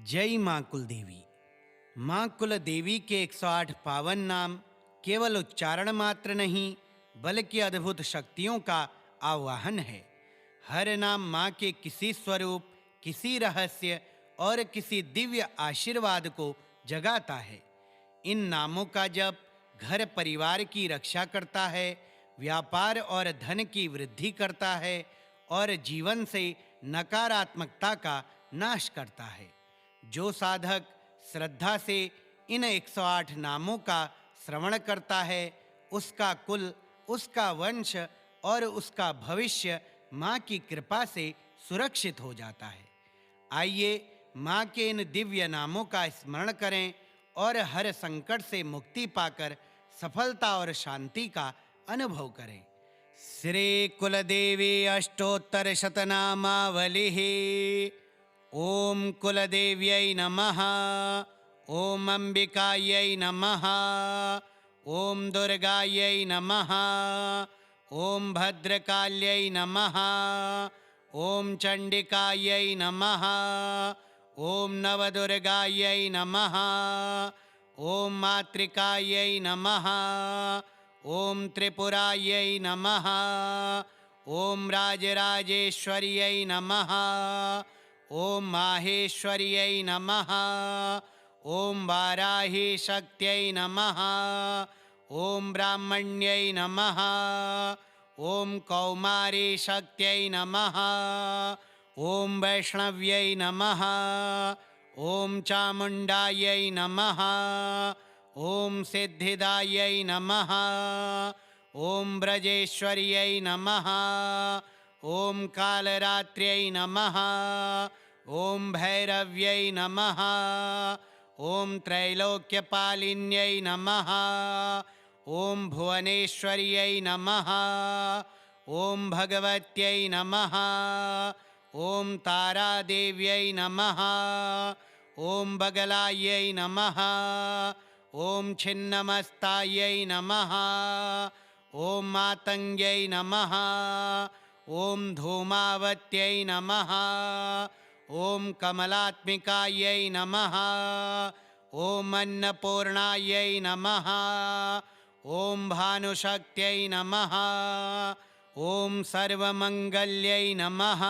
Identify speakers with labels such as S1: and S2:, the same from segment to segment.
S1: जय माँ कुलदेवी। माँ कुलदेवी के 108 पावन नाम केवल उच्चारण मात्र नहीं बल्कि अद्भुत शक्तियों का आवाहन है। हर नाम माँ के किसी स्वरूप, किसी रहस्य और किसी दिव्य आशीर्वाद को जगाता है। इन नामों का जप घर परिवार की रक्षा करता है, व्यापार और धन की वृद्धि करता है और जीवन से नकारात्मकता का नाश करता है। जो साधक श्रद्धा से इन 108 नामों का श्रवण करता है, उसका कुल, उसका वंश और उसका भविष्य माँ की कृपा से सुरक्षित हो जाता है। आइए माँ के इन दिव्य नामों का स्मरण करें और हर संकट से मुक्ति पाकर सफलता और शांति का अनुभव करें। श्री कुलदेवी अष्टोत्तर शतनामावलिः। ओम कुलदेव्यै नमः। ओम अंबिकायै नमः। ओम दुर्गायै नमः। ओम भद्रकाल्यै नमः। ओम चंडिकायै नमः। ओम नवदुर्गायै नमः। ओम मातृकायै नमः। ओम त्रिपुरायै नमः। ओम राजराजेश्वर्यै नमः। ओम माहेश्वर्यै नमः। ओम वाराही शक्त्यै नमः। ओम ब्राह्मण्यै नमः। ओम कौमारी शक्त्यै नमः। ओम वैष्णव्यै नमः। ओम चामुण्डायै नमः। ओम सिद्धिदायै नमः। ओम ब्रजेश्वर्यै नमः। ओम कालरात्र्यै नमः। ओम भैरव्यै नमः। ओम त्रैलोक्यपालिन्यै नमः। ओम भुवनेश्वर्यै नमः। ओम भगवत्यै नमः। ओम तारादेव्यै नमः। ओम बगलायै नमः। ओम छिन्नमस्तायै नमः। ओम मातंग्यै नमः। ओम धूमावत्यै नमः। ओम कमलात्मिकायै नमः। ओम अन्नपूर्णायै नमः। ओम भानुशक्त्यै नमः। ओम सर्वमंगल्यै नमः।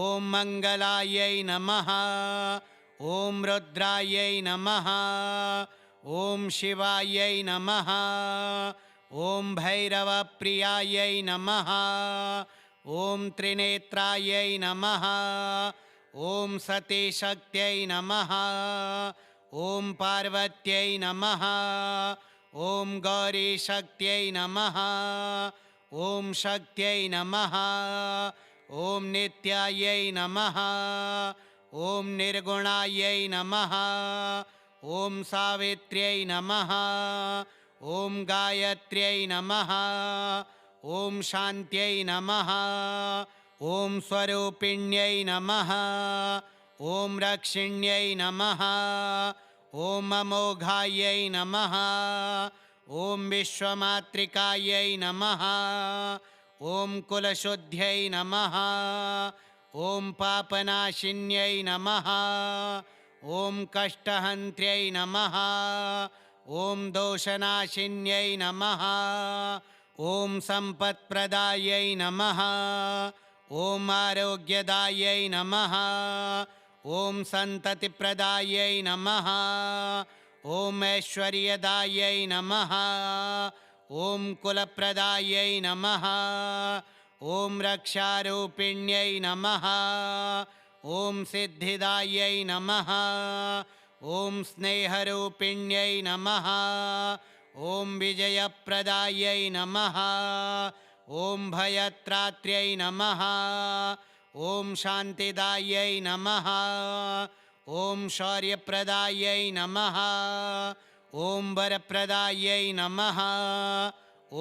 S1: ओम मंगलायै नमः। ओम रुद्रायै नमः। ओम शिवायै नमः। ओम भैरवप्रियायै नमः। ओम त्रिनेत्रायै नमः। ओम सतीशक्त्यै नमः। ओम पार्वत्यै नमः। ओम गौरीशक्त्यै नमः। ओम शक्त्यै नमः। ओम नित्यायै नमः। ओम निर्गुणायै नमः। ओम सावित्र्यै नमः। ओम गायत्र्यै नमः। ओम शान्त्यै नमः। ओम स्वरूपिण्यै नमः। ओम रक्षिण्यै नमः। ओम अमोघायै नमः। ओम विश्वमातृकायै नमः। ओम कुलशुद्ध्यै नमः। ओम पापनाशिन्यै नमः। ओम कष्टहन्त्र्यै नमः। ओम दोषनाशिन्यै नमः। ओम सम्पत्प्रदायै नमः। ओम आरोग्यदायै नमः। ओम सन्ततिप्रदायै नमः। ओम ऐश्वर्यदायै नमः। ओम कुलप्रदायै नमः। ओम रक्षारूपिण्यै नमः। ओम सिद्धिदायै नमः। ओम स्नेहरूपिण्यै नमः। ओम विजयप्रदायै नमः। ओम भयत्रात्र्यै नमः। ओम शान्तिदायै नमः। ओम शौर्यप्रदायै नमः। ओम वरप्रदायै नमः।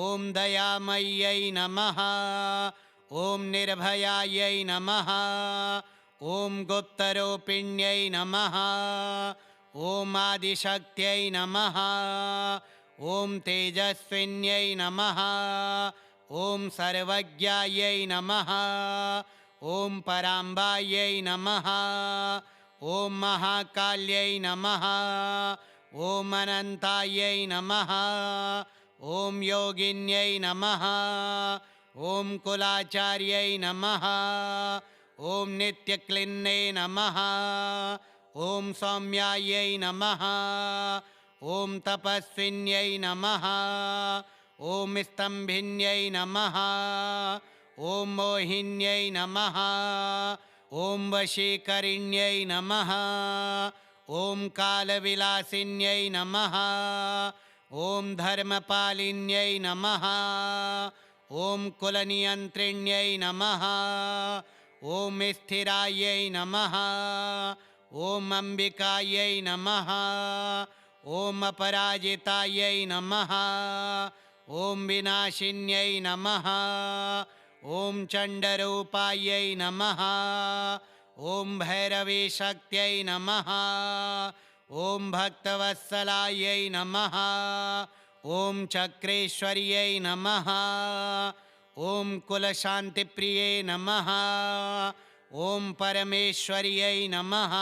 S1: ओम दयामय्यै नमः। ओम निर्भयायै नमः। ओम गुप्तरूपिण्यै नमः। ओम आदिशक्त्यै नमः। ओम तेजस्विन्यै नमः। ओम सर्वज्ञायै नमः। ओम पराम्बायै नमः। ॐ महाकाल्यै नमः। ॐ अनन्तायै नमः। ॐ योगिन्यै नमः। ॐ कुलाचार्यै नमः। ॐ नित्यक्लिन्ने नमः। ॐ सौम्यायै नमः। ॐ तपस्विन्यै नमः। ॐ स्तम्भिन्यै नमः। ॐ मोहिन्यै नमः। ॐ वशीकरिण्यै नमः। ॐ कालविलासिन्यै नमः। ॐ धर्मपालिन्यै नमः। ॐ कुलनियन्त्रिण्यै नमः। ॐ स्थिरायै नमः। ॐ अम्बिकायै नमः। ॐ अपराजितायै नमः। ॐ विनाशिन्यै नमः। ॐ चण्डरूपायै नमः। ॐ भैरवीशक्त्यै नमः। ॐ भक्तवत्सलायै नमः। ॐ चक्रेश्वर्यै नमः। ॐ कुलशान्तिप्रिये नमः। ॐ परमेश्वर्यै नमः।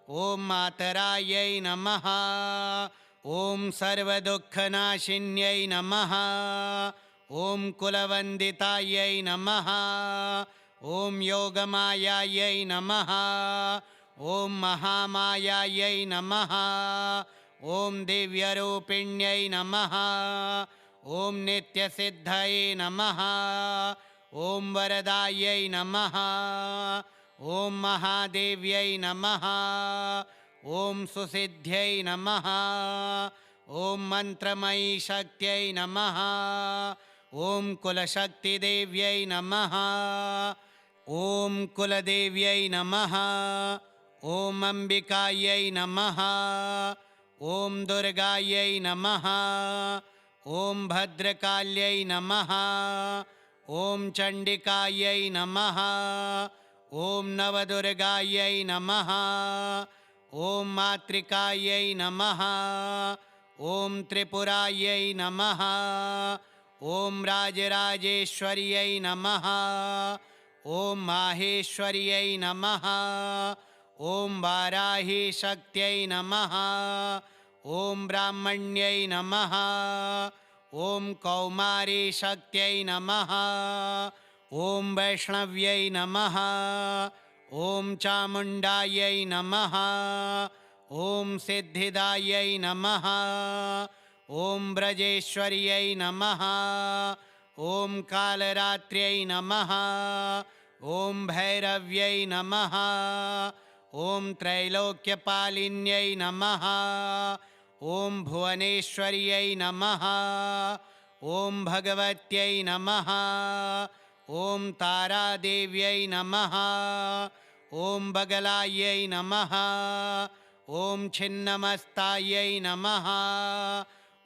S1: ॐ मातरायै नमः। ॐ सर्वदुःखनाशिन्यै नमः। ॐ कुलवन्दितायै नमः। ॐ योगमायायै नमः। ॐ महामायायै नमः। ॐ दिव्यरूपिण्यै नमः। ॐ नित्यसिद्धये नमः। ॐ वरदायै नमः। ॐ महादेव्यै नमः। ॐ सुसिद्ध्यै नमः। ॐ मन्त्रमयी शक्त्यै नमः। ॐ कुलशक्तिदेव्यै नमः। ॐ कुलदेव्यै नमः। ॐ अम्बिकायै नमः। ॐ दुर्गायै नमः। ॐ भद्रकाल्यै नमः। ॐ चण्डिकायै नमः। ॐ नवदुर्गायै नमः। ॐ मातृकायै नमः। ॐ त्रिपुरायै नमः। ॐ राजराजेश्वर्यै नमः। ॐ माहेश्वर्यै नमः। ॐ वाराहीशक्त्यै नमः। ॐ ब्राह्मण्यै नमः। ॐ कौमारीशक्त्यै नमः। ॐ वैष्णव्यै नमः। ॐ चामुण्डायै नमः। ॐ सिद्धिदायै नमः। ॐ ब्रजेश्वर्यै नमः। ॐ कालरात्र्यै नमः। ॐ भैरव्यै नमः। ॐ त्रैलोक्यपालिन्यै नमः। ॐ भुवनेश्वर्यै नमः। ॐ भगवत्यै नमः। ॐ तारादेव्यै नमः। ॐ बगलायै नमः। ॐ छिन्नमस्तायै नमः।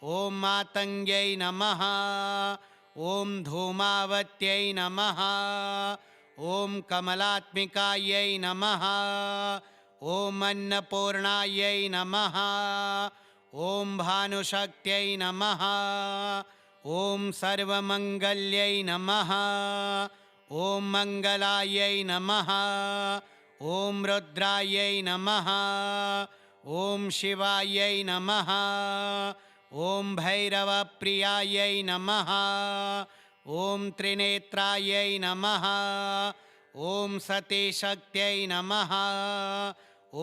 S1: ॐ मातङ्ग्यै नमः। ॐ धूमावत्यै नमः। ॐ कमलात्मिकायै नमः। ॐ अन्नपूर्णायै नमः। ॐ भानुशक्त्यै नमः। ॐ सर्वमङ्गल्यै नमः। ॐ मङ्गलायै नमः। ॐ रुद्रायै नमः। ॐ शिवायै नमः। ॐ भैरवप्रियायै नमः। ॐ त्रिनेत्रायै नमः। ॐ सतीशक्त्यै नमः।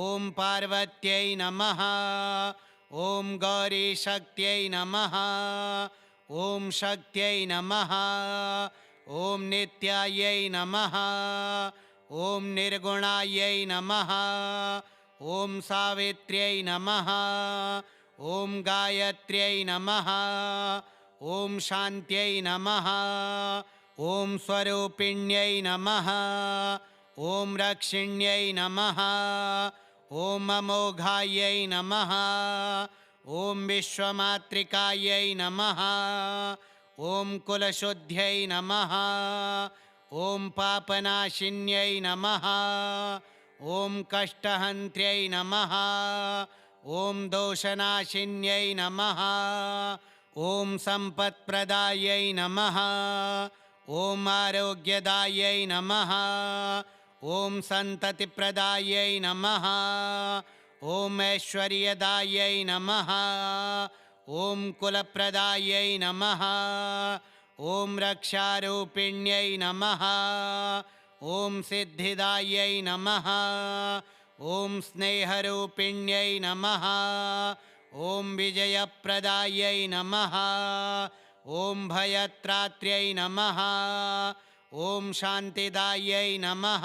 S1: ॐ पार्वत्यै नमः। ॐ गौरीशक्त्यै नमः। ॐ शक्त्यै नमः। ॐ नित्यायै नमः। ॐ निर्गुणायै नमः। ॐ सावित्र्यै नमः। ॐ गायत्र्यै नमः। ॐ शान्त्यै नमः। ॐ स्वरूपिण्यै नमः। ॐ रक्षिण्यै नमः। ॐ अमोघायै नमः। ॐ विश्वमातृकायै नमः। ॐ कुलशुद्ध्यै नमः। ॐ पापनाशिन्यै नमः। ॐ कष्टहन्त्र्यै नमः। ॐ दोषनाशिन्यै नमः। ॐ सम्पत्प्रदायै नमः। ॐ आरोग्यदायै नमः। ॐ सन्ततिप्रदायै नमः। ॐ ऐश्वर्यदायै नमः। ॐ कुलप्रदायै नमः। ॐ रक्षारूपिण्यै नमः। ॐ सिद्धिदायै नमः। ॐ स्नेहरूपिण्यै नमः। ॐ विजयप्रदायै नमः। ॐ भयत्रात्र्यै नमः। ॐ शान्तिदायै नमः।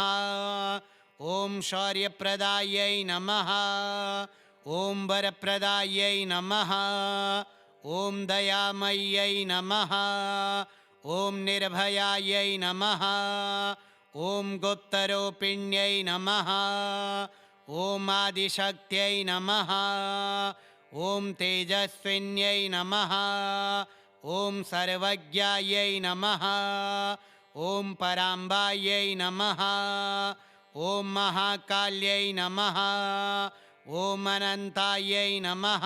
S1: ॐ शौर्यप्रदायै नमः। ॐ वरप्रदायै नमः। ॐ दयामय्यै नमः। ॐ निर्भयायै नमः। ॐ गुप्तरूपिण्यै नमः। ॐ आदिशक्त्यै नमः। ॐ तेजस्विन्यै नमः। ॐ सर्वज्ञायै नमः। ॐ पराम्बायै नमः। ॐ महाकाल्यै नमः। ॐ अनन्तायै नमः।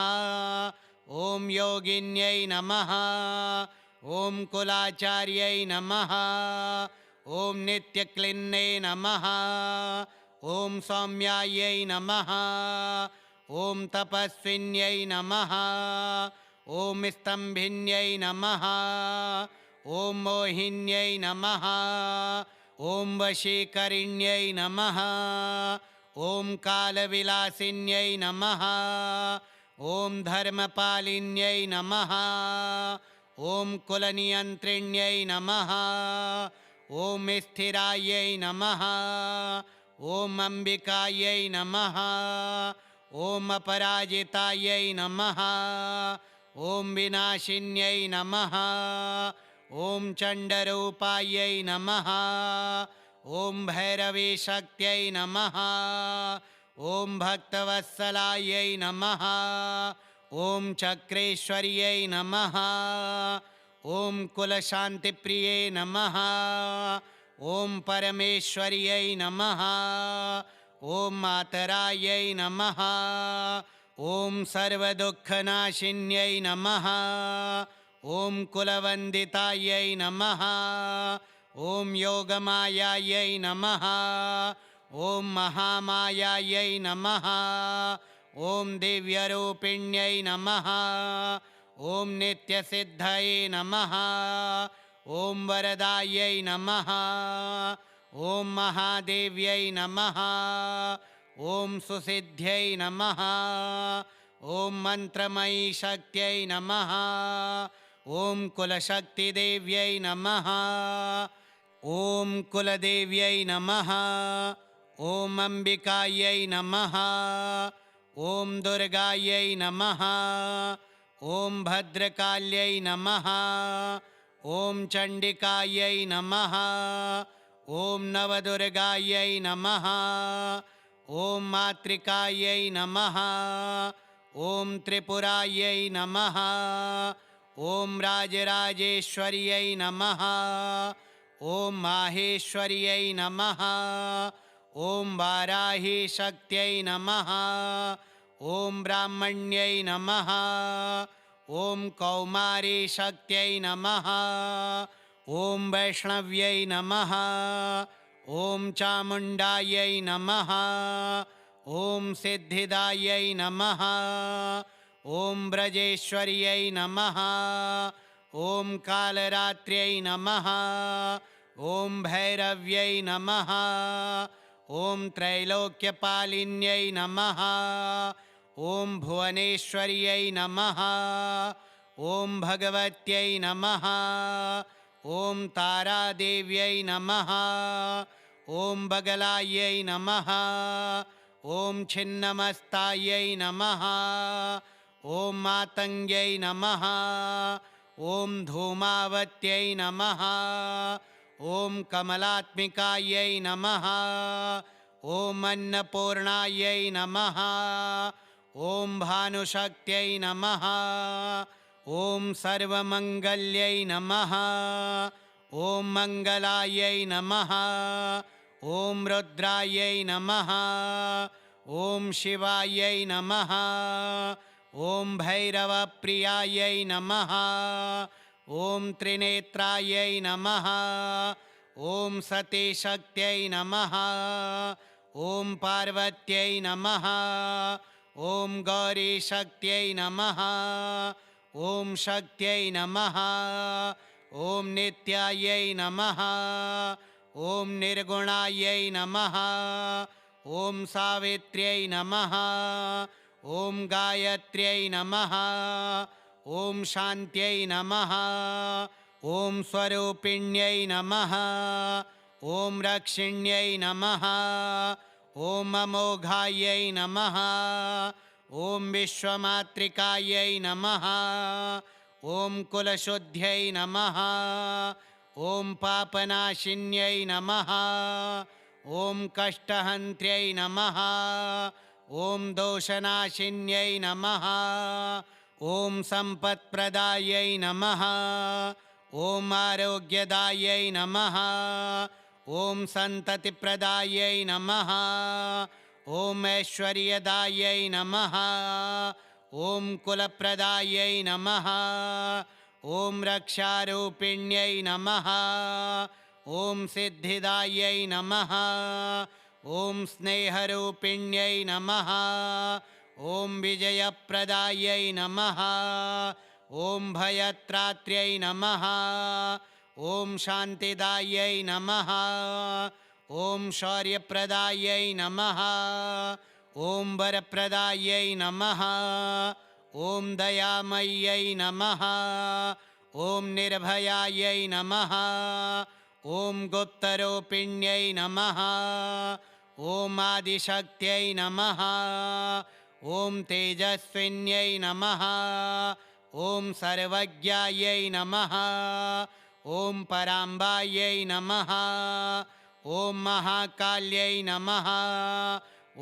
S1: ॐ योगिन्यै नमः। ॐ कुलाचार्यै नमः। ॐ नित्यक्लिन्ने नमः। ॐ सौम्यायै नमः। ॐ तपस्विन्यै नमः। ॐ स्तम्भिन्यै नमः। ॐ मोहिन्यै नमः। ॐ वशीकरिण्यै नमः। ॐ कालविलासिन्यै नमः। ॐ धर्मपालिन्यै नमः। ॐ कुलनियन्त्रिण्यै नमः। ॐ स्थिरायै नमः। ॐ अम्बिकायै नमः। ॐ अपराजितायै नमः। ॐ विनाशिन्यै नमः। ॐ चण्डरूपायै नमः। ॐ भैरवीशक्त्यै नमः। ॐ भक्तवत्सलायै नमः। ॐ चक्रेश्वर्यै नमः। ॐ कुलशान्तिप्रिये नमः। ॐ परमेश्वर्यै नमः। ॐ मातरायै नमः। ॐ सर्वदुःखनाशिन्यै नमः। ॐ कुलवन्दितायै नमः। ॐ योगमायायै नमः। ॐ महामायायै नमः। ॐ दिव्यरूपिण्यै नमः। ॐ नित्यसिद्धये नमः। ॐ वरदायै नमः। ॐ महादेव्यै नमः। ॐ सुसिद्ध्यै नमः। ॐ मन्त्रमयी शक्त्यै नमः। ॐ कुलशक्तिदेव्यै नमः। ॐ कुलदेव्यै नमः। ॐ अम्बिकायै नमः। ॐ दुर्गायै नमः। ॐ भद्रकाल्यै नमः। ॐ चण्डिकायै नमः। ॐ नवदुर्गायै नमः। ॐ मातृकायै नमः। ॐ त्रिपुरायै नमः। ॐ राजराजेश्वर्यै नमः। ॐ माहेश्वर्यै नमः। ॐ वाराहीशक्त्यै नमः। ॐ ब्राह्मण्यै नमः। ॐ कौमारीशक्त्यै नमः। ॐ वैष्णव्यै नमः। ॐ चामुण्डायै नमः। ॐ सिद्धिदायै नमः। ॐ ब्रजेश्वर्यै नमः। ॐ कालरात्र्यै नमः। ॐ भैरव्यै नमः। ॐ त्रैलोक्यपालिन्यै नमः। ॐ भुवनेश्वर्यै नमः। ॐ भगवत्यै नमः। ॐ तारादेव्यै नमः। ॐ बगलायै नमः। ॐ छिन्नमस्तायै नमः। ॐ मातङ्ग्यै नमः। ॐ धूमावत्यै नमः। ॐ कमलात्मिकायै नमः। ॐ अन्नपूर्णायै नमः। ॐ भानुशक्त्यै नमः। ॐ सर्वमङ्गल्यै नमः। ॐ मङ्गलायै नमः। ॐ रुद्रायै नमः। ॐ शिवायै नमः। ॐ भैरवप्रियायै नमः। ॐ त्रिनेत्रायै नमः। ॐ सतीशक्त्यै नमः ॐ पार्वत्यै नमः ॐ गौरीशक्त्यै नमः ॐ शक्त्यै नमः ॐ नित्यायै नमः ॐ निर्गुणायै नमः ॐ सावित्र्यै नमः ॐ गायत्र्यै नमः ॐ शान्त्यै नमः ॐ स्वरूपिण्यै नमः ॐ रक्षिण्यै नमः ॐ अमोघायै नमः ॐ विश्वमातृकायै नमः ॐ कुलशुद्ध्यै नमः ॐ पापनाशिन्यै नमः ॐ कष्टहन्त्र्यै नमः ॐ दोषनाशिन्यै नमः ॐ सम्पत्प्रदायै नमः ॐ आरोग्यदायै नमः ॐ सन्ततिप्रदायै नमः ॐ ऐश्वर्यदायै नमः ॐ कुलप्रदायै नमः ॐ रक्षारूपिण्यै नमः ॐ सिद्धिदायै नमः ॐ स्नेहरूपिण्यै नमः ॐ विजयप्रदायै नमः ॐ भयत्रात्र्यै नमः ॐ शान्तिदायै नमः ॐ शौर्यप्रदायै नमः ॐ वरप्रदायै नमः ॐ दयामय्यै नमः ॐ निर्भयायै नमः ॐ गुप्तरूपिण्यै नमः ॐ आदिशक्त्यै नमः ॐ तेजस्विन्यै नमः ॐ सर्वज्ञायै नमः ॐ पराम्बायै नमः ॐ महाकाल्यै नमः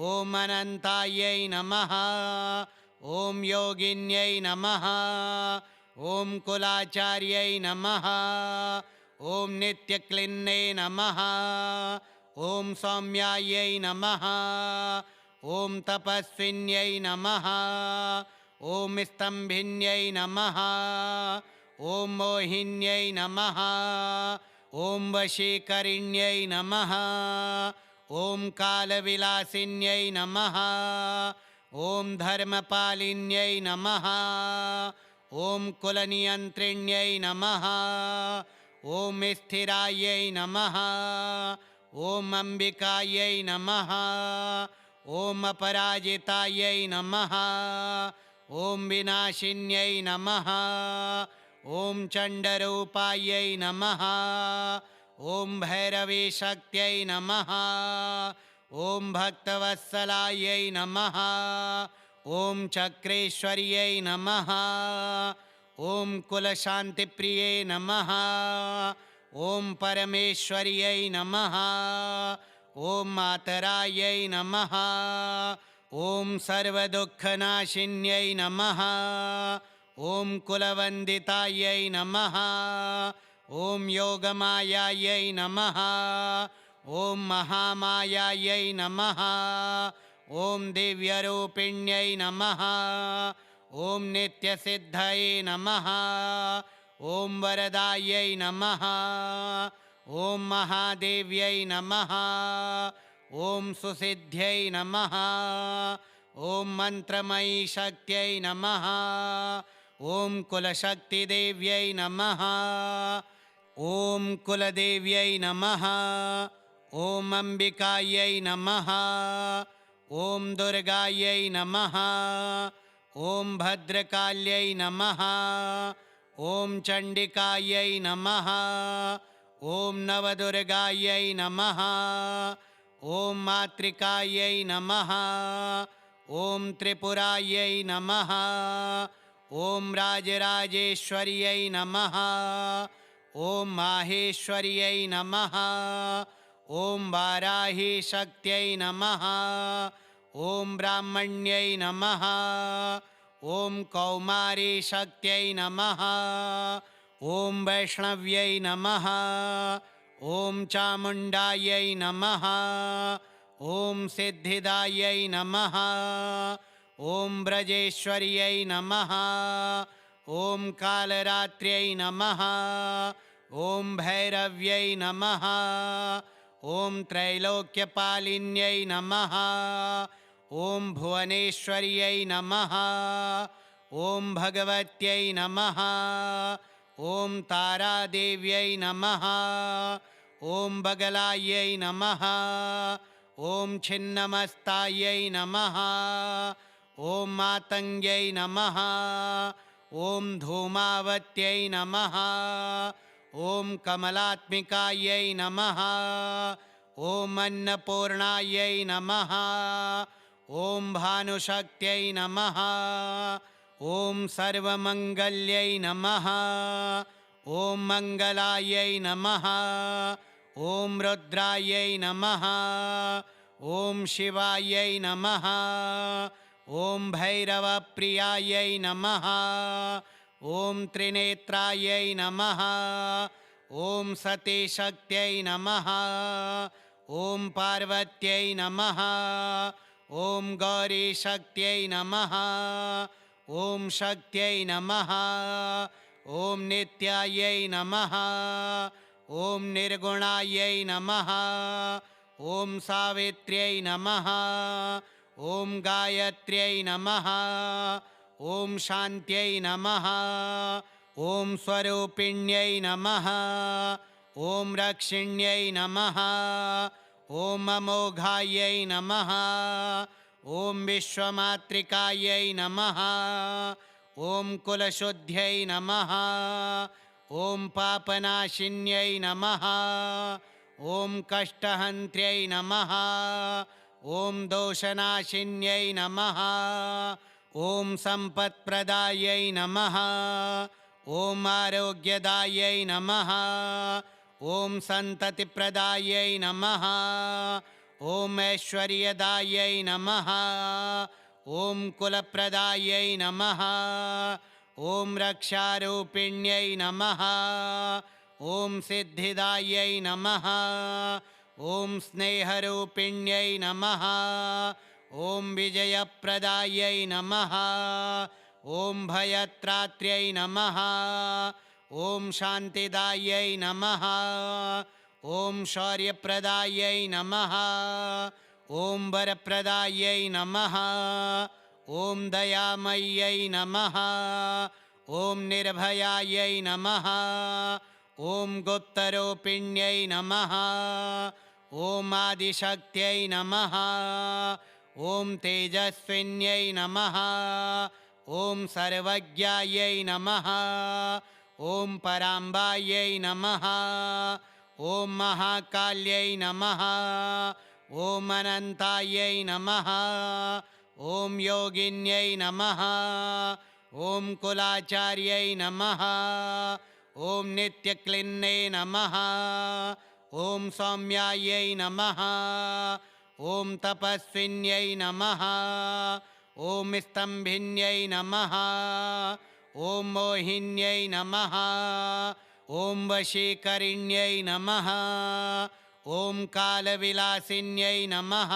S1: ॐ अनन्तायै नमः ॐ योगिन्यै नमः ॐ कुलाचार्यै नमः ॐ नित्यक्लिन्ने नमः ॐ सौम्यायै नमः ॐ तपस्विन्यै नमः ॐ स्तम्भिन्यै नमः ॐ मोहिन्यै नमः ॐ वशीकरिण्यै नमः ॐ कालविलासिन्यै नमः ॐ धर्मपालिन्यै नमः ॐ कुलनियन्त्रिण्यै नमः ॐ स्थिरायै नमः ॐ अम्बिकायै नमः ॐ अपराजितायै नमः ॐ विनाशिन्यै नमः ॐ चण्डरूपायै नमः ॐ भैरवीशक्त्यै नमः ॐ भक्तवत्सलायै नमः ॐ चक्रेश्वर्यै नमः ॐ कुलशान्तिप्रिये नमः ॐ परमेश्वर्यै नमः ॐ मातरायै नमः ॐ सर्वदुःखनाशिन्यै नमः ॐ कुलवन्दितायै नमः ॐ योगमायायै नमः ॐ महामायायै नमः ॐ दिव्यरूपिण्यै नमः ॐ नित्यसिद्धये नमः ॐ वरदायै नमः ॐ महादेव्यै नमः ॐ सुसिद्ध्यै नमः ॐ मन्त्रमयी शक्त्यै नमः ॐ कुलशक्तिदेव्यै नमः ॐ कुलदेव्यै नमः ॐ अम्बिकायै नमः ॐ दुर्गायै नमः ॐ भद्रकाल्यै नमः ॐ चण्डिकायै नमः ॐ नवदुर्गायै नमः ॐ मातृकायै नमः ॐ त्रिपुरायै नमः ॐ राजराजेश्वर्यै नमः ॐ माहेश्वर्यै नमः ॐ वाराहीशक्त्यै नमः ॐ ब्राह्मण्यै नमः ॐ कौमारीशक्त्यै नमः ॐ वैष्णव्यै नमः ॐ चामुण्डायै नमः ॐ सिद्धिदायै नमः ॐ ब्रजेश्वर्यै नमः ॐ कालरात्र्यै नमः ॐ भैरव्यै नमः। ॐ त्रैलोक्यपालिन्यै नमः। ॐ भुवनेश्वर्यै नमः। ॐ भगवत्यै नमः। ॐ तारादेव्यै नमः। ॐ बगलायै नमः। ॐ छिन्नमस्तायै नमः। ॐ मातङ्ग्यै नमः। ॐ धूमावत्यै नमः। ॐ कमलात्मिकायै नमः। ॐ अन्नपूर्णायै नमः। ॐ भानुशक्त्यै नमः। ॐ सर्वमङ्गल्यै नमः। ॐ मङ्गलायै नमः। ॐ रुद्रायै नमः। ॐ शिवायै नमः। ॐ भैरवप्रियायै नमः। ॐ त्रिनेत्रायै नमः। ॐ सतीशक्त्यै नमः। ॐ पार्वत्यै नमः। ॐ गौरीशक्त्यै नमः। ॐ शक्त्यै नमः। ॐ नित्यायै नमः। ॐ निर्गुणायै नमः। ॐ सावित्र्यै नमः। ॐ गायत्र्यै नमः। ॐ शान्त्यै नमः। ॐ स्वरूपिण्यै नमः। ॐ रक्षिण्यै नमः। ॐ अमोघायै नमः। ॐ विश्वमातृकायै नमः। ॐ कुलशुद्ध्यै नमः। ॐ पापनाशिन्यै नमः। ॐ कष्टहन्त्र्यै नमः। ॐ दोषनाशिन्यै नमः। ॐ सम्पत्प्रदायै नमः। ॐ आरोग्यदायै नमः। ॐ सन्ततिप्रदायै नमः। ॐ ऐश्वर्यदायै नमः। ॐ कुलप्रदायै नमः। ॐ रक्षारूपिण्यै नमः। ॐ सिद्धिदायै नमः। ॐ स्नेहरूपिण्यै नमः। ॐ विजयप्रदायै नमः। ॐ भयत्रात्र्यै नमः। ॐ शान्तिदायै नमः। ॐ शौर्यप्रदायै नमः। ॐ वरप्रदायै नमः। ॐ दयामय्यै नमः। ॐ निर्भयायै नमः। ॐ गुप्तरूपिण्यै नमः। ॐ आदिशक्त्यै नमः। ॐ तेजस्विन्यै नमः। ॐ सर्वज्ञायै नमः। ॐ पराम्बायै नमः। ॐ महाकाल्यै नमः। ॐ अनन्तायै नमः। ॐ योगिन्यै नमः। ॐ कुलाचार्यै नमः। ॐ नित्यक्लिन्ने नमः। ॐ सौम्यायै नमः। ॐ तपस्विन्यै नमः। ॐ स्तम्भिन्यै नमः। ॐ मोहिन्यै नमः। ॐ वशीकरिण्यै नमः। ॐ कालविलासिन्यै नमः।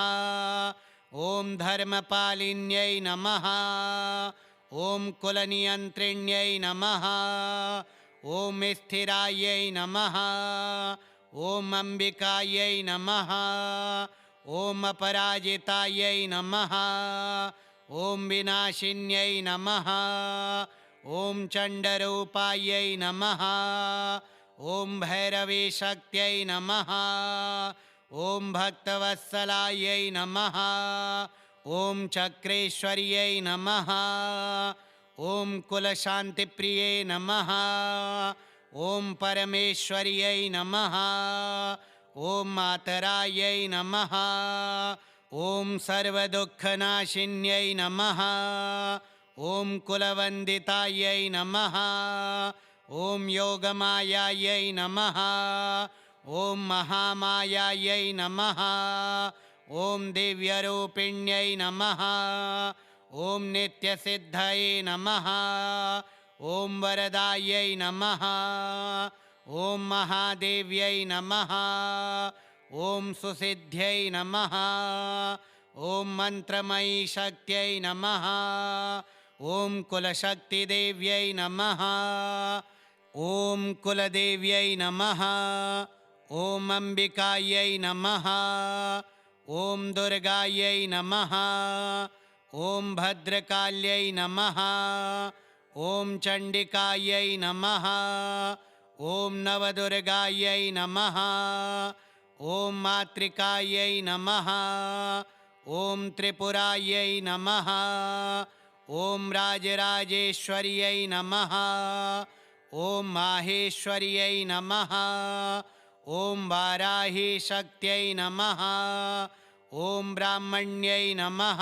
S1: ॐ धर्मपालिन्यै नमः। ॐ कुलनियन्त्रिण्यै नमः। ॐ स्थिरायै नमः। ॐ अम्बिकायै नमः। ॐ अपराजितायै नमः। ॐ विनाशिन्यै नमः। ॐ चण्डरूपायै नमः। ॐ भैरवीशक्त्यै नमः। ॐ भक्तवत्सलायै नमः। ॐ चक्रेश्वर्यै नमः। ॐ कुलशान्तिप्रिये नमः। ॐ परमेश्वर्यै नमः। ॐ मातरायै नमः। ॐ सर्वदुःखनाशिन्यै नमः। ॐ कुलवन्दितायै नमः। ॐ योगमायायै नमः। ॐ महामायायै नमः। ॐ दिव्यरूपिण्यै नमः। ॐ नित्यसिद्धये नमः। ॐ वरदायै नमः। ॐ महादेव्यै नमः। ॐ सुसिद्ध्यै नमः। ॐ मन्त्रमयी शक्त्यै नमः। ॐ कुलशक्तिदेव्यै नमः। ॐ कुलदेव्यै नमः। ॐ अम्बिकायै नमः। ॐ दुर्गायै नमः। ॐ भद्रकाल्यै नमः। ॐ चण्डिकायै नमः। ॐ नवदुर्गायै नमः। ॐ मातृकायै नमः। ॐ त्रिपुरायै नमः। ॐ राजराजेश्वर्यै नमः। ॐ माहेश्वर्यै नमः। ॐ वाराहीशक्त्यै नमः। ॐ ब्राह्मण्यै नमः।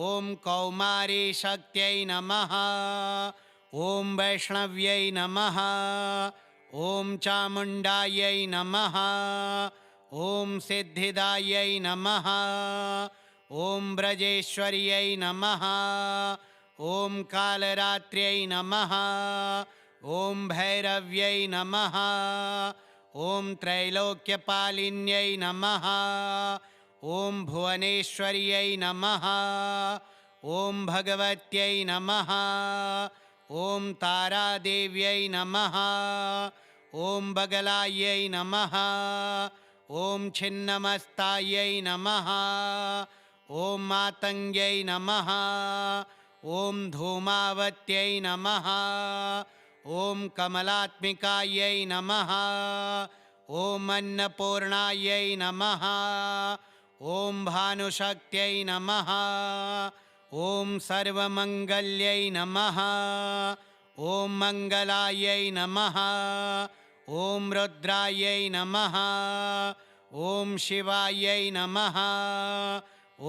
S1: ॐ कौमारीशक्त्यै नमः। ॐ वैष्णव्यै नमः। ॐ चामुण्डायै नमः। ॐ सिद्धिदायै नमः। ॐ ब्रजेश्वर्यै नमः। ॐ कालरात्र्यै नमः। ॐ भैरव्यै नमः। ॐ त्रैलोक्यपालिन्यै नमः। ॐ भुवनेश्वर्यै नमः। ॐ भगवत्यै नमः। ॐ तारादेव्यै नमः। ॐ बगलायै नमः। ॐ छिन्नमस्तायै नमः। ॐ मातङ्ग्यै नमः। ॐ धूमावत्यै नमः। ॐ कमलात्मिकायै नमः। ॐ अन्नपूर्णायै नमः। ॐ भानुशक्त्यै नमः। ॐ सर्वमङ्गल्यै नमः। ॐ मङ्गलायै नमः। ॐ रुद्रायै नमः। ॐ शिवायै नमः।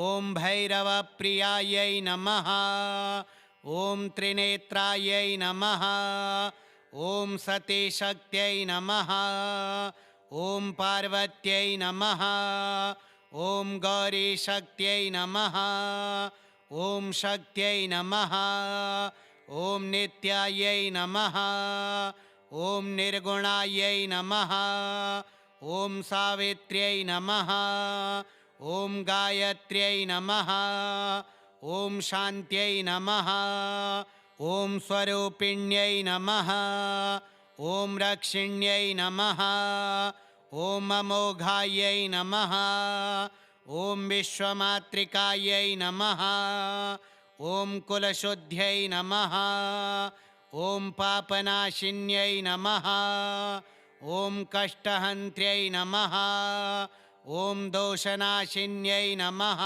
S1: ॐ भैरवप्रियायै नमः। ॐ त्रिनेत्रायै नमः। ॐ सतीशक्त्यै नमः। ॐ पार्वत्यै नमः। ॐ गौरीशक्त्यै नमः। ॐ शक्त्यै नमः। ॐ नित्यायै नमः। ॐ निर्गुणायै नमः। ॐ सावित्र्यै नमः। ॐ गायत्र्यै नमः। ॐ शान्त्यै नमः। ॐ स्वरूपिण्यै नमः। ॐ रक्षिण्यै नमः। ॐ अमोघायै नमः। ॐ विश्वमातृकायै नमः। ॐ कुलशुद्ध्यै नमः। ॐ पापनाशिन्यै नमः। ॐ कष्टहन्त्र्यै नमः। ॐ दोषनाशिन्यै नमः।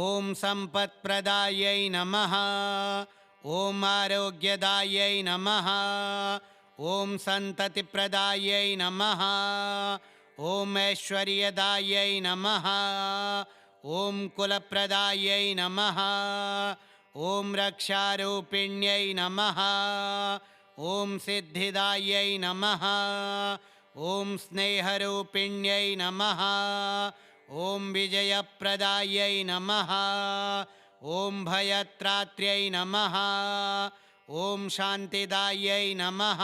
S1: ॐ सम्पत्प्रदायै नमः। ॐ आरोग्यदायै नमः। ॐ सन्ततिप्रदायै नमः। ॐ ऐश्वर्यदायै नमः। ॐ कुलप्रदायै नमः। ॐ रक्षारूपिण्यै नमः। ॐ सिद्धिदायै नमः। ॐ स्नेहरूपिण्यै नमः। ॐ विजयप्रदायै नमः। ॐ भयत्रात्र्यै नमः। ॐ शान्तिदायै नमः।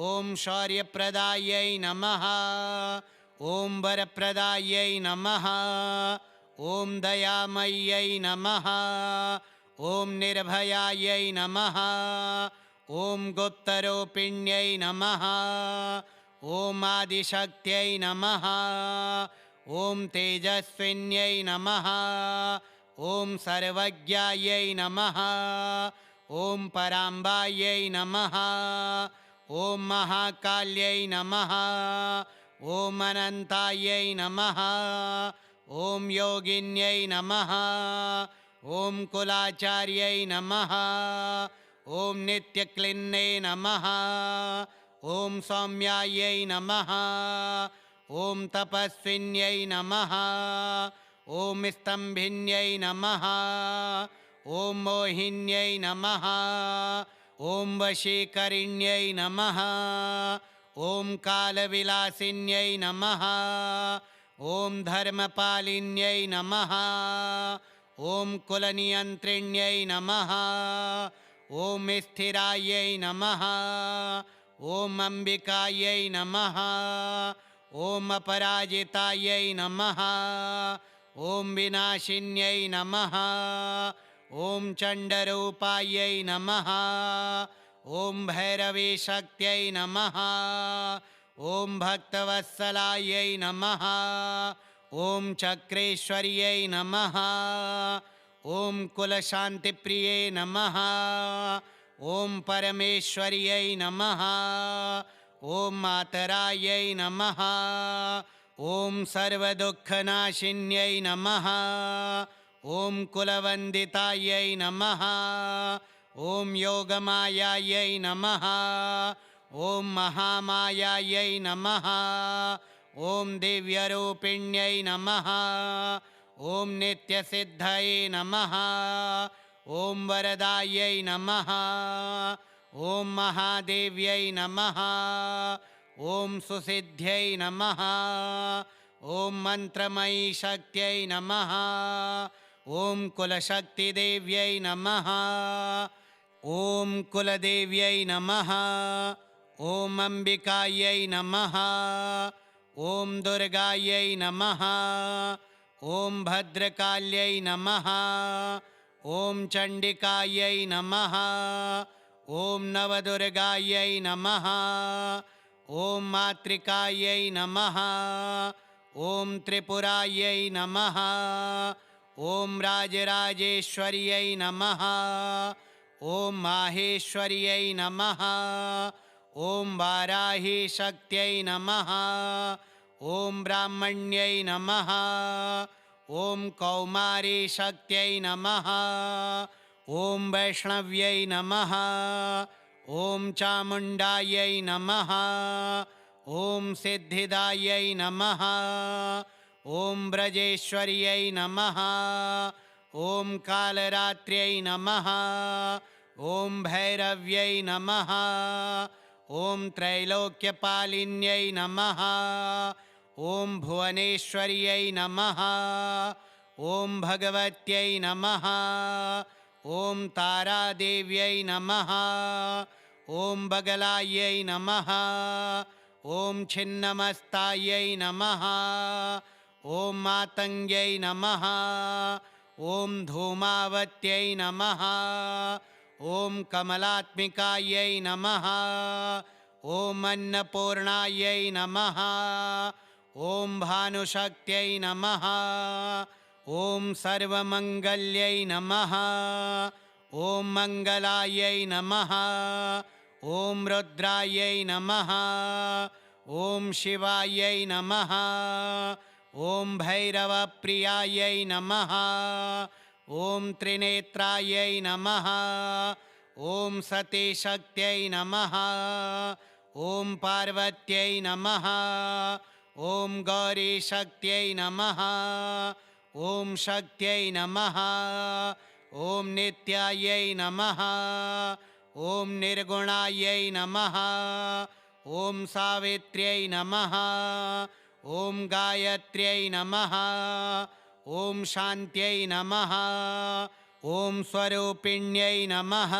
S1: ॐ शौर्यप्रदायै नमः। ॐ वरप्रदायै नमः। ॐ दयामय्यै नमः। ॐ निर्भयायै नमः। ॐ गुप्तरूपिण्यै नमः। ॐ आदिशक्त्यै नमः। ॐ तेजस्विन्यै नमः। ॐ सर्वज्ञायै नमः। ॐ पराम्बायै नमः। ॐ महाकाल्यै नमः। ॐ अनन्तायै नमः। ॐ योगिन्यै नमः। ॐ कुलाचार्यै नमः। ॐ नित्यक्लिन्ने नमः। ॐ सौम्यायै नमः। ॐ तपस्विन्यै नमः। ॐ स्तम्भिन्यै नमः। ॐ मोहिन्यै नमः। ॐ वशीकरिण्यै नमः। ॐ कालविलासिन्यै नमः। ॐ धर्मपालिन्यै नमः। ॐ कुलनियन्त्रिण्यै नमः। ॐ स्थिरायै नमः। ॐ अम्बिकायै नमः। ॐ अपराजितायै नमः। ॐ विनाशिन्यै नमः। ॐ चण्डरूपायै नमः। ॐ भैरवी शक्त्यै नमः। ॐ भक्तवत्सलायै नमः। ॐ चक्रेश्वर्यै नमः। ॐ कुलशान्तिप्रिये नमः। ॐ परमेश्वर्यै नमः। ॐ मातरायै नमः। ॐ सर्वदुःखनाशिन्यै नमः। ॐ कुलवन्दितायै नमः। ॐ योगमायायै नमः। ॐ महामायायै नमः। ॐ दिव्यरूपिण्यै नमः। ॐ नित्यसिद्धये नमः। ॐ वरदायै नमः। ॐ महादेव्यै नमः। ॐ सुसिद्ध्यै नमः। ॐ मन्त्रमयी शक्त्यै नमः। ॐ कुलशक्तिदेव्यै नमः। ॐ कुलदेव्यै नमः। ॐ अम्बिकायै नमः। ॐ दुर्गायै नमः। ॐ भद्रकाल्यै नमः। ॐ चण्डिकायै नमः। ॐ नवदुर्गायै नमः। ॐ मातृकायै नमः। ॐ त्रिपुरायै नमः। ॐ राजराजेश्वर्यै नमः। ॐ माहेश्वर्यै नमः। ॐ वाराही शक्त्यै नमः। ॐ ब्राह्मण्यै नमः। ॐ कौमारी शक्त्यै नमः। ॐ वैष्णव्यै नमः। ॐ चामुण्डायै नमः। ॐ सिद्धिदायै नमः। ॐ ब्रजेश्वर्यै नमः। ॐ कालरात्र्यै नमः। ॐ भैरव्यै नमः। ॐ त्रैलोक्यपालिन्यै नमः। ॐ भुवनेश्वर्यै नमः। ॐ भगवत्यै नमः। ॐ तारादेव्यै नमः। ॐ बगलायै नमः। ॐ छिन्नमस्तायै नमः। ॐ मातङ्ग्यै नमः। ॐ धूमावत्यै नमः। ॐ कमलात्मिकायै नमः। ॐ अन्नपूर्णायै नमः। ॐ भानुशक्त्यै नमः। ॐ सर्वमङ्गल्यै नमः। ॐ मङ्गलायै नमः। ॐ रुद्रायै नमः। ॐ शिवायै नमः। ॐ भैरवप्रियायै नमः। ॐ त्रिनेत्रायै नमः। ॐ सतीशक्त्यै नमः। ॐ पार्वत्यै नमः। ॐ गौरीशक्त्यै नमः। ॐ शक्त्यै नमः। ॐ नित्यायै नमः। ॐ निर्गुणायै नमः। ॐ सावित्र्यै नमः। ॐ गायत्र्यै नमः। ॐ शान्त्यै नमः। ॐ स्वरूपिण्यै नमः।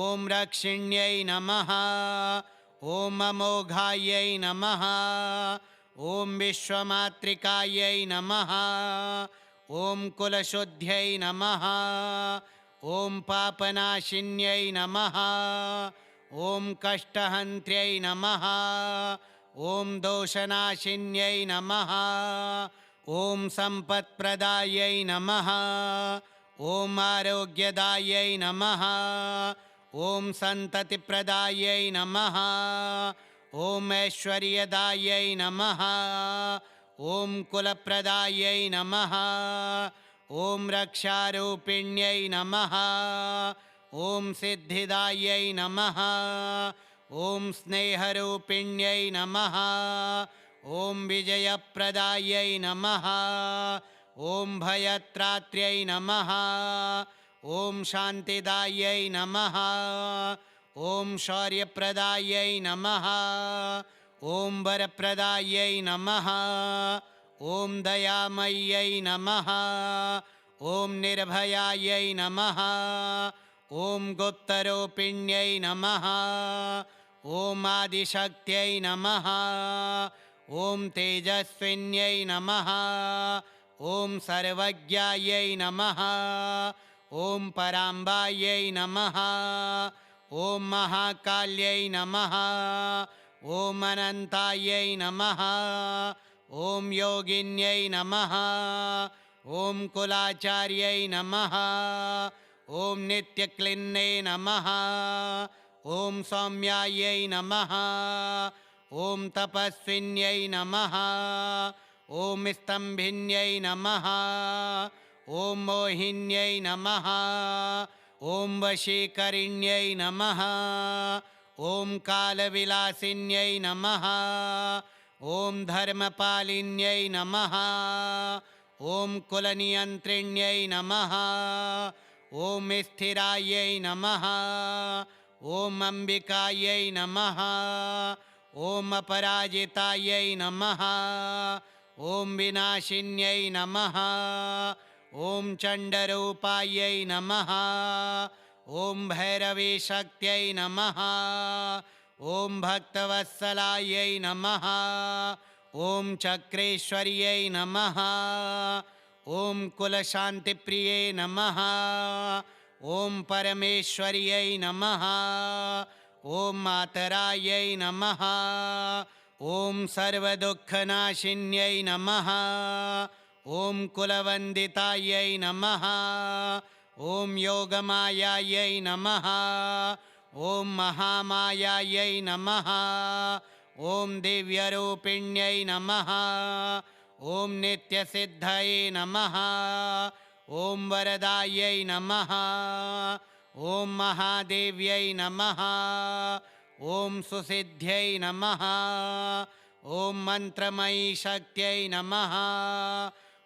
S1: ॐ रक्षिण्यै नमः। ॐ अमोघायै नमः। ॐ विश्वमातृकायै नमः। ॐ कुलशुद्ध्यै नमः। ॐ पापनाशिन्यै नमः। ॐ कष्टहन्त्र्यै नमः। ॐ दोषनाशिन्यै नमः। ॐ सम्पत्प्रदायै नमः। ॐ आरोग्यदायै नमः। ॐ सन्ततिप्रदायै नमः। ॐ ऐश्वर्यदायै नमः। ॐ कुलप्रदायै नमः। ॐ रक्षारूपिण्यै नमः। ॐ सिद्धिदायै नमः। ॐ स्नेहरूपिण्यै नमः। ॐ विजयप्रदायै नमः। ॐ भयत्रात्र्यै नमः। ॐ शान्तिदायै नमः। ॐ शौर्यप्रदायै नमः। ॐ वरप्रदायै नमः। ॐ दयामय्यै नमः। ॐ निर्भयायै नमः। ॐ गुप्तरूपिण्यै नमः। ॐ आदिशक्त्यै नमः। ॐ तेजस्विन्यै नमः। ॐ सर्वज्ञायै नमः। ॐ पराम्बायै नमः। ॐ महाकाल्यै नमः ॐ अनन्तायै नमः ॐ योगिन्यै नमः ॐ कुलाचार्यै नमः ॐ नित्यक्लिन्ने नमः ॐ सौम्यायै नमः ॐ तपस्विन्यै नमः ॐ स्तम्भिन्यै नमः ॐ मोहिन्यै नमः ॐ वशीकरिण्यै नमः ॐ कालविलासिन्यै नमः ॐ धर्मपालिन्यै नमः ॐ कुलनियन्त्रिण्यै नमः ॐ स्थिरायै नमः ॐ अम्बिकायै नमः ॐ अपराजितायै नमः ॐ विनाशिन्यै नमः ॐ चण्डरूपायै नमः ॐ भैरवीशक्त्यै नमः ॐ भक्तवत्सलायै नमः ॐ चक्रेश्वर्यै नमः ॐ कुलशान्तिप्रिये नमः ॐ परमेश्वर्यै नमः ॐ मातरायै नमः ॐ सर्वदुःखनाशिन्यै नमः ॐ कुलवन्दितायै नमः ॐ योगमायायै नमः ॐ महामायायै नमः ॐ दिव्यरूपिण्यै नमः ॐ नित्यसिद्धये नमः ॐ वरदायै नमः ॐ महादेव्यै नमः ॐ सुसिद्ध्यै नमः ॐ मन्त्रमयी शक्त्यै नमः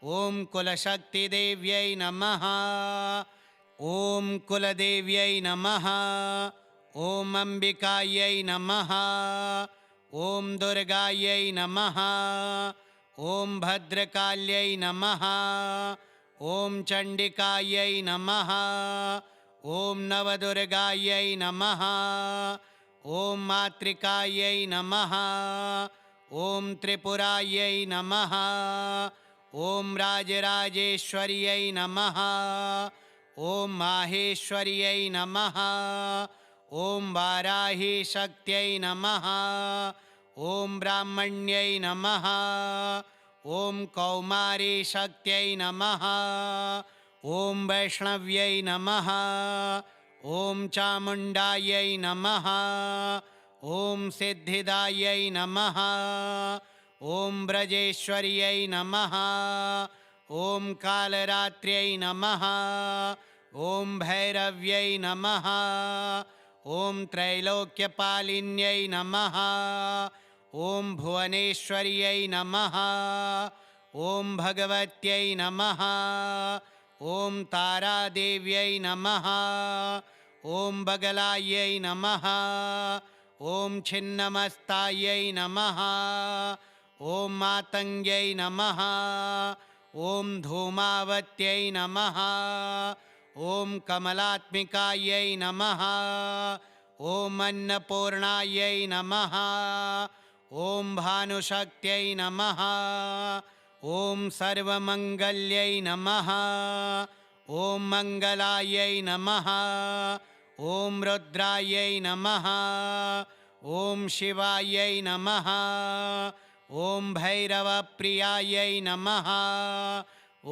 S1: ॐ कुलशक्तिदेव्यै नमः ॐ कुलदेव्यै नमः ॐ अम्बिकायै नमः ॐ दुर्गायै नमः ॐ भद्रकाल्यै नमः ॐ चण्डिकायै नमः ॐ नवदुर्गायै नमः ॐ मातृकायै नमः ॐ त्रिपुरायै नमः ॐ राजराजेश्वर्यै नमः ॐ माहेश्वर्यै नमः ॐ वाराहीशक्त्यै नमः ॐ ब्राह्मण्यै नमः ॐ कौमारीशक्त्यै नमः ॐ वैष्णव्यै नमः ॐ चामुण्डायै नमः ॐ सिद्धिदायै नमः ॐ ब्रजेश्वर्यै नमः ॐ कालरात्र्यै नमः ॐ भैरव्यै नमः ॐ त्रैलोक्यपालिन्यै नमः ॐ भुवनेश्वर्यै नमः ॐ भगवत्यै नमः ॐ तारादेव्यै नमः ॐ बगलायै नमः ॐ छिन्नमस्तायै नमः ॐ मातङ्ग्यै नमः ॐ धूमावत्यै नमः ॐ कमलात्मिकायै नमः ॐ अन्नपूर्णायै नमः ॐ भानुशक्त्यै नमः ॐ सर्वमङ्गल्यै नमः ॐ मङ्गलायै नमः ॐ रुद्रायै नमः ॐ शिवायै नमः ॐ भैरवप्रियायै नमः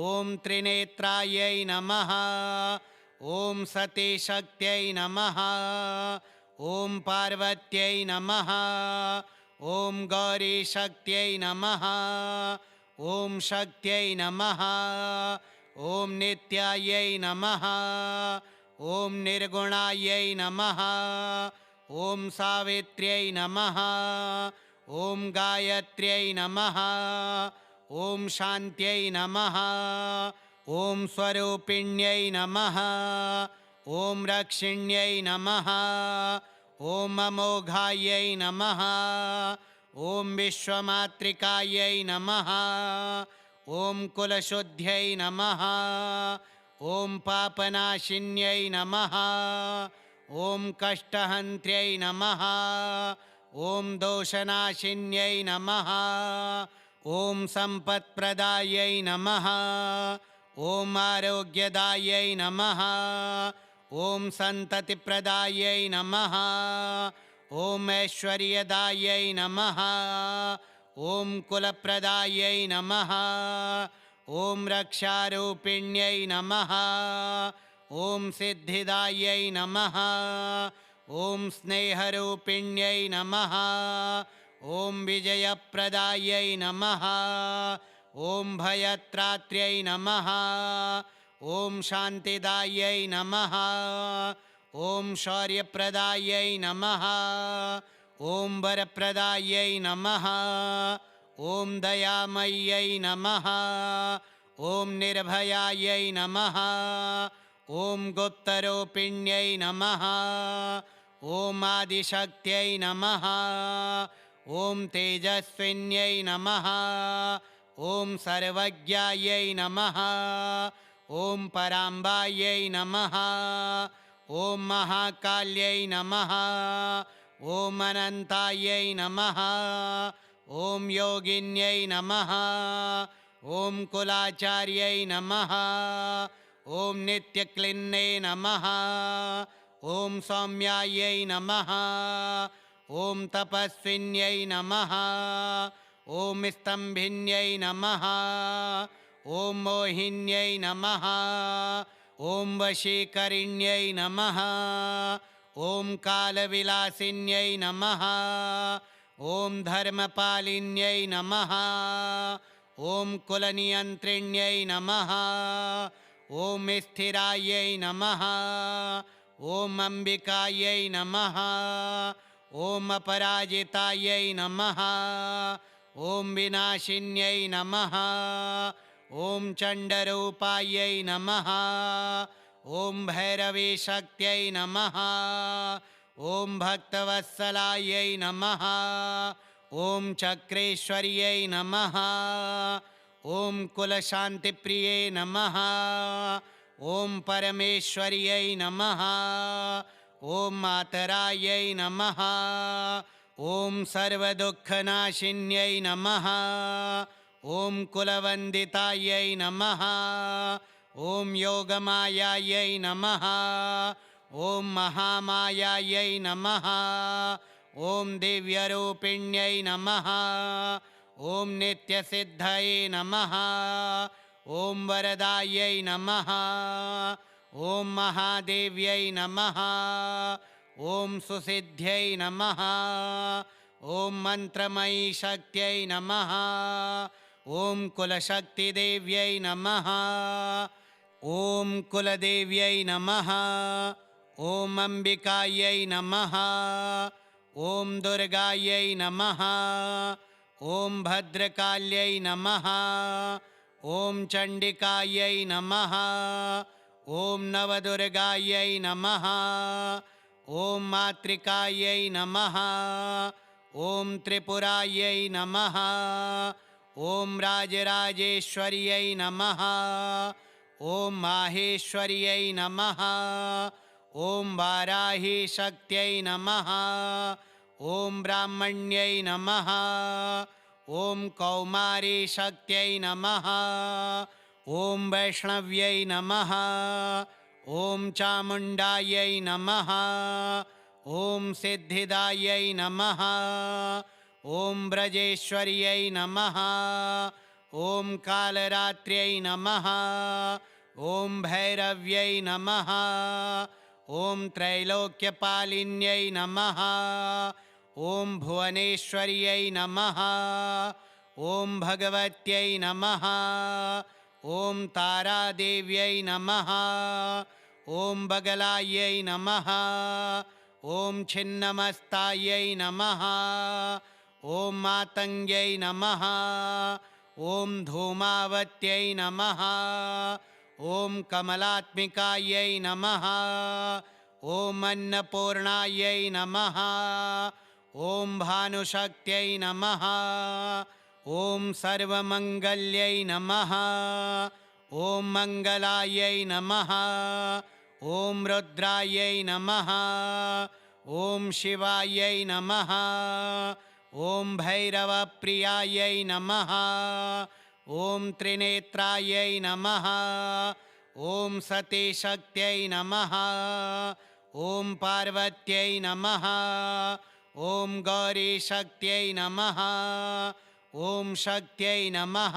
S1: ॐ त्रिनेत्रायै नमः ॐ सतीशक्त्यै नमः ॐ पार्वत्यै नमः ॐ गौरीशक्त्यै नमः ॐ शक्त्यै नमः ॐ नित्यायै नमः ॐ निर्गुणायै नमः ॐ सावित्र्यै नमः ॐ गायत्र्यै नमः ॐ शान्त्यै नमः ॐ स्वरूपिण्यै नमः ॐ रक्षिण्यै नमः ॐ अमोघायै नमः ॐ विश्वमातृकायै नमः ॐ कुलशुद्ध्यै नमः ॐ पापनाशिन्यै नमः ॐ कष्टहन्त्र्यै नमः ॐ दोषनाशिन्यै नमः ॐ सम्पत्प्रदायै नमः ॐ आरोग्यदायै नमः ॐ सन्ततिप्रदायै नमः। ॐ ऐश्वर्यदायै नमः। ॐ कुलप्रदायै नमः। ॐ रक्षारूपिण्यै नमः। ॐ सिद्धिदायै नमः। ॐ स्नेहरूपिण्यै नमः। ॐ विजयप्रदायै नमः। ॐ भयत्रात्र्यै नमः। ॐ शान्तिदायै नमः। ॐ शौर्यप्रदायै नमः। ॐ वरप्रदायै नमः। ॐ दयामय्यै नमः। ॐ निर्भयायै नमः। ॐ गुप्तरूपिण्यै नमः। ॐ आदिशक्त्यै नमः। ॐ तेजस्विन्यै नमः। ॐ सर्वज्ञायै नमः। ॐ पराम्बायै नमः। ॐ महाकाल्यै नमः। ॐ अनन्तायै नमः। ॐ योगिन्यै नमः। ॐ कुलाचार्यै नमः। ॐ नित्यक्लिन्ने नमः। ॐ सौम्यायै नमः। ॐ तपस्विन्यै नमः। ॐ स्तम्भिन्यै नमः। ॐ मोहिन्यै नमः। ॐ वशीकरिण्यै नमः। ॐ कालविलासिन्यै नमः। ॐ धर्मपालिन्यै नमः। ॐ कुलनियन्त्रिण्यै नमः। ॐ स्थिरायै नमः। ॐ अम्बिकायै नमः। ॐ अपराजितायै नमः। ॐ विनाशिन्यै नमः। ॐ चण्डरूपायै नमः। ॐ भैरवीशक्त्यै नमः। ॐ भक्तवत्सलायै नमः। ॐ चक्रेश्वर्यै नमः। ॐ कुलशान्तिप्रिये नमः। ॐ परमेश्वर्यै नमः। ॐ मातरायै नमः। ॐ सर्वदुःखनाशिन्यै नमः। ॐ कुलवन्दितायै नमः। ॐ योगमायायै नमः। ॐ महामायायै नमः। ॐ दिव्यरूपिण्यै नमः। ॐ नित्यसिद्धये नमः। ॐ वरदायै नमः। ॐ महादेव्यै नमः। ॐ सुसिद्ध्यै नमः। ॐ मन्त्रमयी शक्त्यै नमः। ॐ कुलशक्तिदेव्यै नमः। ॐ कुलदेव्यै नमः। ॐ अम्बिकायै नमः। ॐ दुर्गायै नमः। ॐ भद्रकाल्यै नमः। ॐ चण्डिकायै नमः। ॐ नवदुर्गायै नमः। ॐ मातृकायै नमः। ॐ त्रिपुरायै नमः। ॐ राजराजेश्वर्यै नमः। ॐ माहेश्वर्यै नमः। ॐ वाराहीशक्त्यै नमः। ॐ ब्राह्मण्यै नमः। ॐ कौमारीशक्त्यै नमः। ॐ वैष्णव्यै नमः। ॐ चामुण्डायै नमः। ॐ सिद्धिदायै नमः। ॐ ब्रजेश्वर्यै नमः। ॐ कालरात्र्यै नमः। ॐ भैरव्यै नमः। ॐ त्रैलोक्यपालिन्यै नमः। ॐ भुवनेश्वर्यै नमः। ॐ भगवत्यै नमः। ॐ तारादेव्यै नमः। ॐ बगलायै नमः। ॐ छिन्नमस्तायै नमः। ॐ मातङ्ग्यै नमः। ॐ धूमावत्यै नमः। ॐ कमलात्मिकायै नमः। ॐ अन्नपूर्णायै नमः। ॐ भानुशक्त्यै नमः। ॐ सर्वमङ्गल्यै नमः। ॐ मङ्गलायै नमः। ॐ रुद्रायै नमः। ॐ शिवायै नमः। ॐ भैरवप्रियायै नमः। ॐ त्रिनेत्रायै नमः। ॐ सतीशक्त्यै नमः। ॐ पार्वत्यै नमः। ॐ गौरीशक्त्यै नमः। ॐ शक्त्यै नमः।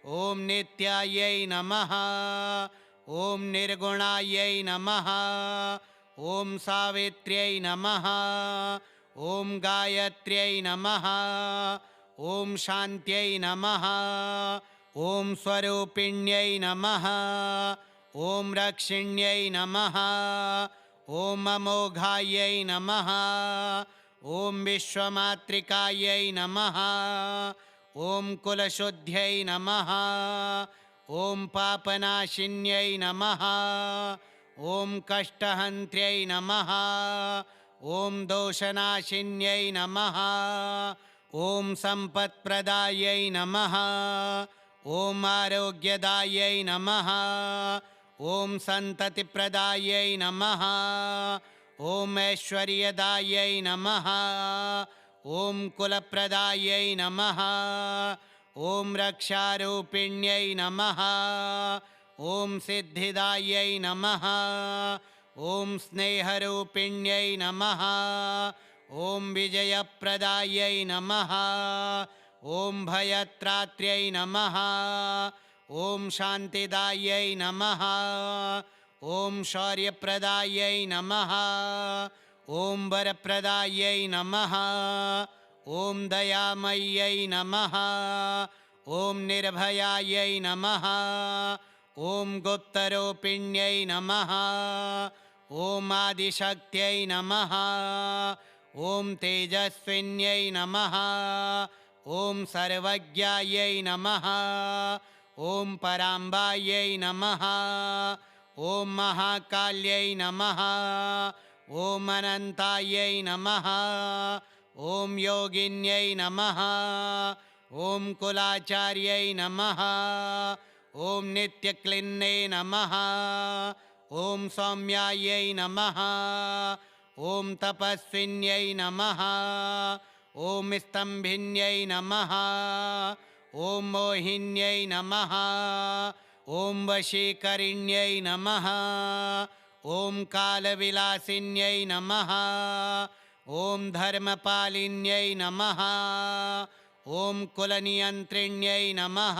S1: ॐ नित्यायै नमः। ॐ निर्गुणायै नमः। ॐ सावित्र्यै नमः। ॐ गायत्र्यै नमः। ॐ शान्त्यै नमः। ॐ स्वरूपिण्यै नमः। ॐ रक्षिण्यै नमः। ॐ अमोघायै नमः। ॐ विश्वमातृकायै नमः। ॐ कुलशुद्ध्यै नमः। ॐ पापनाशिन्यै नमः। ॐ कष्टहन्त्र्यै नमः। ॐ दोषनाशिन्यै नमः। ॐ सम्पत्प्रदायै नमः। ॐ आरोग्यदायै नमः। ॐ सन्ततिप्रदायै नमः। ॐ ऐश्वर्यदायै नमः। ॐ कुलप्रदायै नमः। ॐ रक्षारूपिण्यै नमः। ॐ सिद्धिदायै नमः। ॐ स्नेहरूपिण्यै नमः। ॐ विजयप्रदायै नमः। ॐ भयत्रात्र्यै नमः। ॐ शान्तिदायै नमः। ॐ शौर्यप्रदायै नमः। ॐ वरप्रदायै नमः। ॐ दयामय्यै नमः। ॐ निर्भयायै नमः। ॐ गुप्तरूपिण्यै नमः। ॐ आदिशक्त्यै नमः। ॐ तेजस्विन्यै नमः। ॐ सर्वज्ञायै नमः। ॐ पराम्बायै नमः। ॐ महाकाल्यै नमः। ॐ अनन्तायै नमः। ॐ योगिन्यै नमः। ॐ कुलाचार्यै नमः। ॐ नित्यक्लिन्ने नमः। ॐ सौम्यायै नमः। ॐ तपस्विन्यै नमः। ॐ स्तम्भिन्यै नमः। ॐ मोहिन्यै नमः। ॐ वशीकरिण्यै नमः। ॐ कालविलासिन्यै नमः। ॐ धर्मपालिन्यै नमः। ॐ कुलनियन्त्रिण्यै नमः।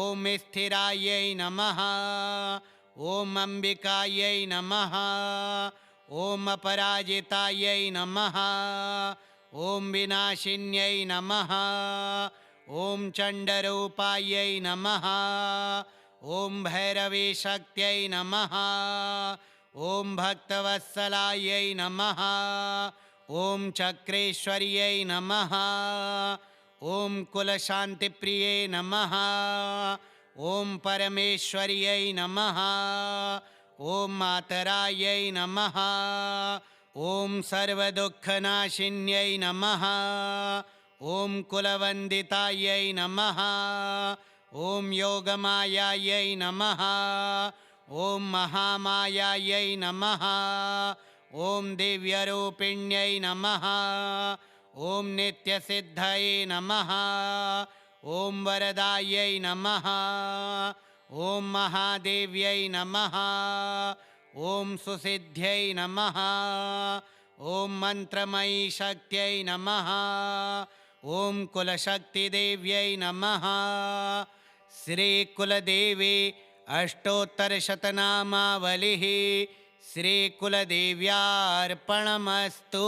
S1: ॐ स्थिरायै नमः। ॐ अम्बिकायै नमः। ॐ अपराजितायै नमः। ॐ विनाशिन्यै नमः। ॐ चण्डरूपायै नमः। ॐ भैरवीशक्त्यै नमः। ॐ भक्तवत्सलायै नमः। ॐ चक्रेश्वर्यै नमः। ॐ कुलशान्तिप्रिये नमः। ॐ परमेश्वर्यै नमः। ॐ मातरायै नमः। ॐ सर्वदुःखनाशिन्यै नमः। ॐ कुलवन्दितायै नमः। ॐ योगमायायै नमः। ॐ महामायायै नमः। ॐ दिव्यरूपिण्यै नमः। ॐ नित्यसिद्धये नमः। ॐ वरदायै नमः। ॐ महादेव्यै नमः। ॐ सुसिद्ध्यै नमः। ॐ मन्त्रमयी शक्त्यै नमः। ॐ कुलशक्तिदेव्यै नमः। श्रीकुलदेवी अष्टोत्तरशतनामावलिः श्रीकुलदेव्यार्पणमस्तु।